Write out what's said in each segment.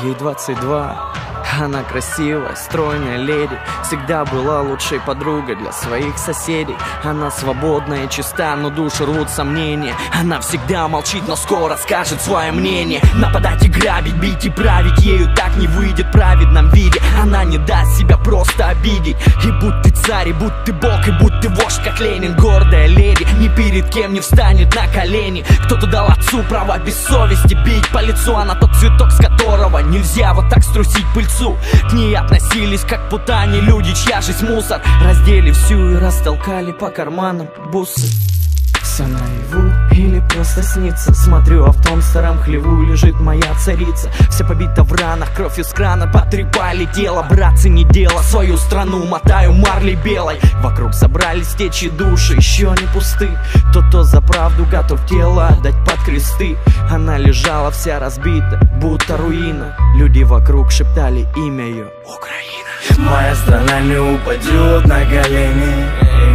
ей 22. Она красивая, стройная леди, всегда была лучшей подругой для своих соседей. Она свободная и чиста, но душу рвут сомнения. Она всегда молчит, но скоро скажет свое мнение. Нападать и грабить, бить и править, ею так не выйдет в праведном виде. Она не даст себя просто обидеть. И будь ты царь, и будь ты бог, и будь ты вождь, как Ленин. Гордая леди, ни перед кем не встанет на колени. Кто-то дал отцу право без совести бить по лицу. Она тот цветок, с которого нельзя вот так струсить пыльцу. К ней относились как путане люди, чья жизнь мусор. Раздели всю и растолкали по карманам бусы. Все наяву или просто снится? Смотрю, а в том старом хлеву лежит моя царица. Вся побита в ранах, кровь из крана потрепали тело. Братцы, не дело, свою страну мотаю марлей белой. Вокруг собрались течи души, еще не пусты. Кто за правду готов тело отдать под кресты. Она лежала вся разбита, будто руина. Люди вокруг шептали имя ее: Украина. Моя страна не упадет на колени.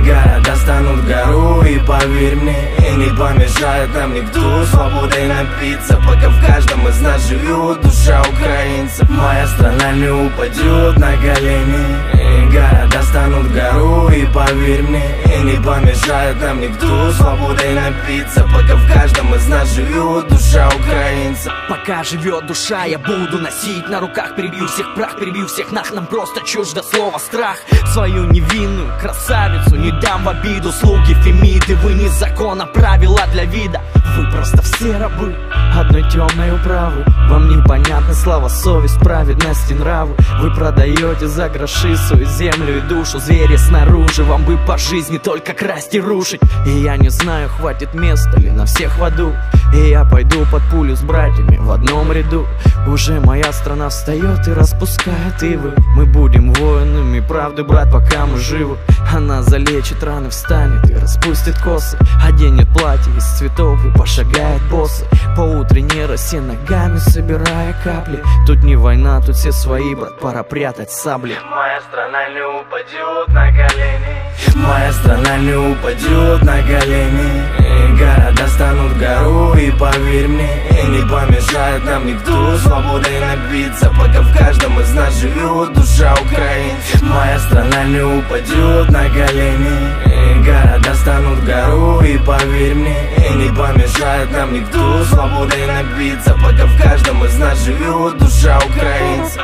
Города станут гору, и поверь мне, не помешает нам никто свободой напиться, пока в каждом из нас живет душа украинцев. Моя страна не упадет на колени. Города станут гору, и поверь мне, не помешает нам никто свободой напиться, пока в каждом из нас живет душа украинцев. Пока живет душа, я буду носить на руках. Перебью всех прах, перебью всех нах. Нам просто чуждо слово страх. Свою невинную красавицу не дам в обиду. Слуги Фемиды, вы не закон, а правила для вида. Вы просто все рабы одной темной управы. Вам непонятна слава, совесть, праведность и нравы. Вы продаете за гроши свою землю и душу. Звери снаружи, вам бы по жизни только красть и рушить. И я не знаю, хватит места ли на всех в аду. И я пойду под пулю с братьями в одном ряду. Уже моя страна встает и распускает ивы. Мы будем воинами правды, брат, пока мы живы. Она залечит раны, встанет и распустит косы. Оденет платье из цветов и пошагает боссы по утренней росе, ногами собирая капли. Тут не война, тут все свои, брат, пора прятать сабли. Моя страна не упадет на колени. Моя страна не упадет на колени. Города станут гору, и поверь мне, не помешает нам никто свободой напиться, пока в каждом из нас живет душа украинцев. Моя страна не упадет на колени. Города станут гору, и поверь мне, не помешает нам никто свободой напиться, пока в каждом из нас живет душа украинцев.